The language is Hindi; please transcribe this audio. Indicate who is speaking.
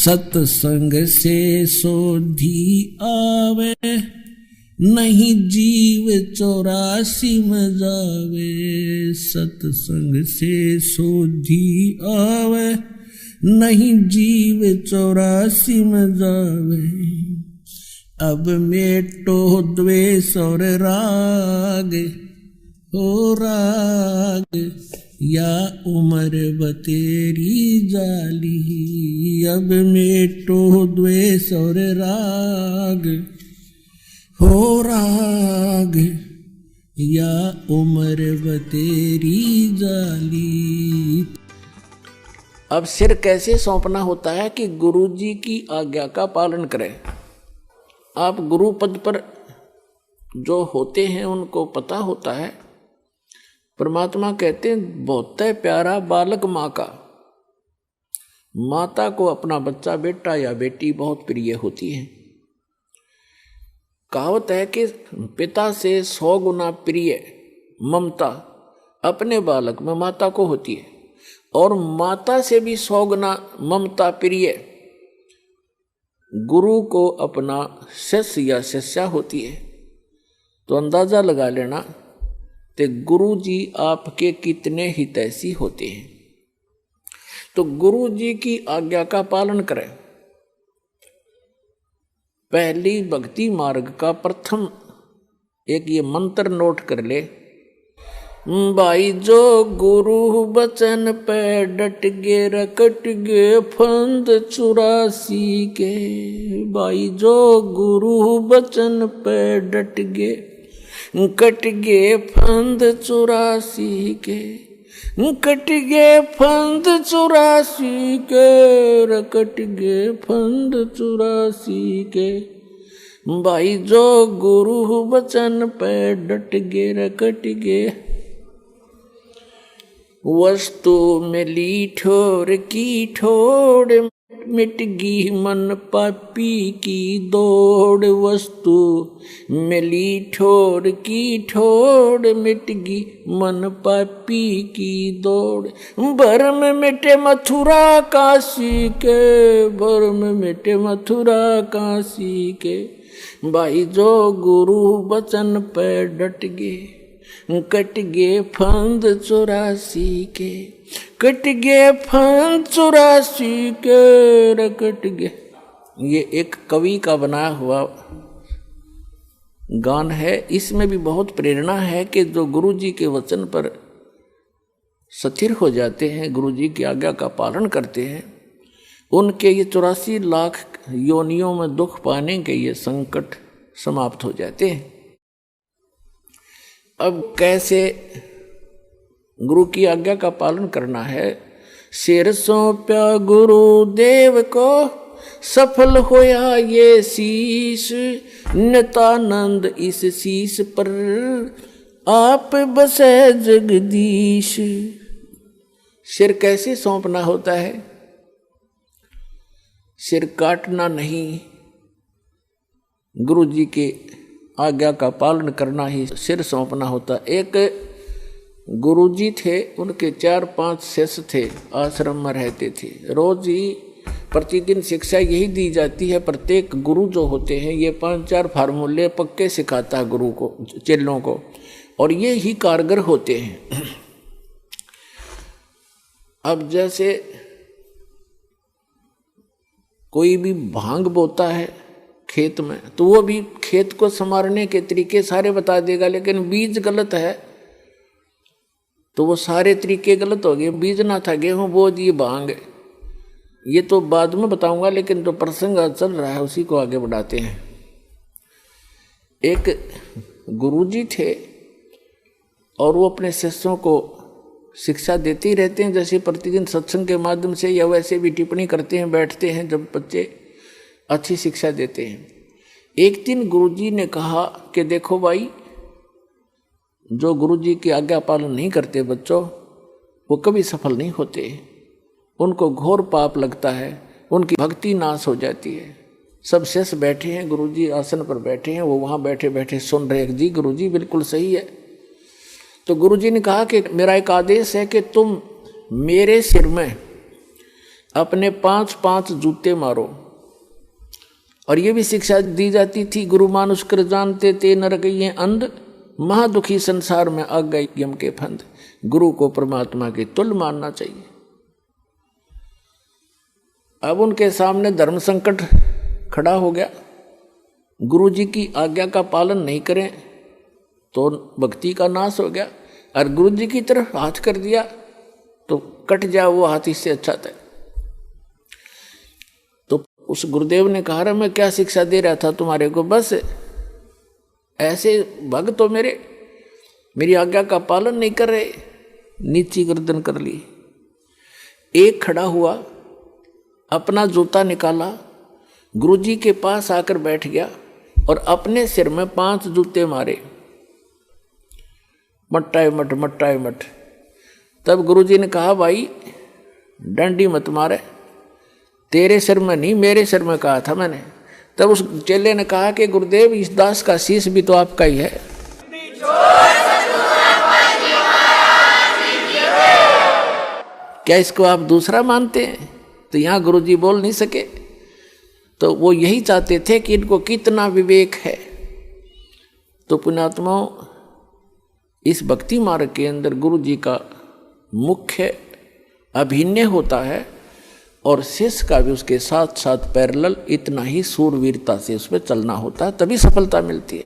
Speaker 1: सत्संग से सोधी आवे, नहीं जीव 84 में जावे। सत्संग से सोधी आवे, नहीं जीव 84 में जावे। अब मेटो द्वेष और राग, हो राग या उम्र बतेरी जाली। अब मेटो द्वेष और राग, हो राग या उम्र बतेरी जाली। अब सिर कैसे सौंपना होता है कि गुरु जी की आज्ञा का पालन करें। आप गुरु पद पर जो होते हैं उनको पता होता है। परमात्मा कहते हैं बहुत प्यारा बालक माँ का। माता को अपना बच्चा बेटा या बेटी बहुत प्रिय होती है। कहावत है कि पिता से 100 गुना प्रिय ममता अपने बालक में माता को होती है, और माता से भी 100 गुना ममता प्रिय गुरु को अपना शिष्य या शिष्या होती है। तो अंदाजा लगा लेना कि गुरु जी आपके कितने हितैषी होते हैं। तो गुरु जी की आज्ञा का पालन करें। पहली भक्ति मार्ग का प्रथम एक ये मंत्र नोट कर ले। भाई जो गुरु बचन पे डट गे रकट गे फंद 84 के। भाई जो गुरु बचन पे डट गे कट गे फंद 84 के। कट गे फंद 84 के, रकट गे फंद 84 के। भाई जो गुरु बचन पे डट गे रकट गे। वस्तु मिली ठोर की ठोड़, मिट गी मन पापी की दौड़। वस्तु मिली ठोर की ठोड़, मिट गी मन पापी की दौड़। भरम मिटे मथुरा काशी के, भरम मिटे मथुरा काशी के। भाई जो गुरु बचन पे डट गे कट गे फंद 84 के। कट गे फंद 84 के, रकट गे। ये एक कवि का बनाया हुआ गान है। इसमें भी बहुत प्रेरणा है कि जो गुरु जी के वचन पर स्थिर हो जाते हैं, गुरु जी की आज्ञा का पालन करते हैं, उनके ये 84 लाख योनियों में दुख पाने के ये संकट समाप्त हो जाते हैं। अब कैसे गुरु की आज्ञा का पालन करना है। सिर सौंप्या गुरुदेव को, सफल होया ये शीश। नितानंद इस शीश पर आप बसे जगदीश। सिर कैसे सौंपना होता है। सिर काटना नहीं, गुरु जी के आज्ञा का पालन करना ही सिर सौंपना होता। एक गुरुजी थे, उनके 4-5 शिष्य थे, आश्रम में रहते थे। रोज ही प्रतिदिन शिक्षा यही दी जाती है। प्रत्येक गुरु जो होते हैं ये 5-4 फार्मूले पक्के सिखाता है गुरु को, चेलों को, और ये ही कारगर होते हैं। अब जैसे कोई भी भांग बोता है खेत में, तो वो भी खेत को संवारने के तरीके सारे बता देगा, लेकिन बीज गलत है तो वो सारे तरीके गलत हो गए। बीज ना था गेहूं बो दिए भांग। ये तो बाद में बताऊंगा, लेकिन जो प्रसंग चल रहा है उसी को आगे बढ़ाते हैं। एक गुरुजी थे और वो अपने शिष्यों को शिक्षा देते ही रहते हैं, जैसे प्रतिदिन सत्संग के माध्यम से या वैसे भी टिप्पणी करते हैं, बैठते हैं जब बच्चे, अच्छी शिक्षा देते हैं। एक दिन गुरुजी ने कहा कि देखो भाई, जो गुरुजी की आज्ञा पालन नहीं करते बच्चों, वो कभी सफल नहीं होते, उनको घोर पाप लगता है, उनकी भक्ति नाश हो जाती है। सब शिष्य बैठे हैं, गुरुजी आसन पर बैठे हैं, वो वहाँ बैठे बैठे सुन रहे हैं। जी गुरुजी बिल्कुल सही है। तो गुरुजी ने कहा कि मेरा एक आदेश है कि तुम मेरे सिर में अपने 5-5 जूते मारो। और ये भी शिक्षा दी जाती थी, गुरु मानुष कर जानते ते नर गए अंध, महादुखी संसार में आ गए यम के फंद। गुरु को परमात्मा के तुल्य मानना चाहिए। अब उनके सामने धर्म संकट खड़ा हो गया। गुरु जी की आज्ञा का पालन नहीं करें तो भक्ति का नाश हो गया, और गुरु जी की तरफ हाथ कर दिया तो कट जाए वो हाथ, इससे अच्छा था। तो उस गुरुदेव ने कहा, मैं क्या शिक्षा दे रहा था तुम्हारे को, बस ऐसे भक्त तो मेरी आज्ञा का पालन नहीं कर रहे। नीची गर्दन कर ली। एक खड़ा हुआ, अपना जूता निकाला, गुरुजी के पास आकर बैठ गया और अपने सिर में 5 जूते मारे, मट्टाए मट मट्टाए मट। तब गुरुजी ने कहा, भाई डंडी मत मारे, तेरे सिर में नहीं मेरे सिर में कहा था मैंने। तब उस चेले ने कहा कि गुरुदेव, इस दास का शीश भी तो आपका ही है। क्या इसको आप दूसरा मानते हैं? तो यहाँ गुरुजी बोल नहीं सके। तो वो यही चाहते थे कि इनको कितना विवेक है। तो पुण्यात्माओं, इस भक्ति मार्ग के अंदर गुरु जी का मुख्य अभिनय होता है, और शिष्य का भी उसके साथ साथ पैरेलल इतना ही सूरवीरता से उसमें चलना होता है, तभी सफलता मिलती है।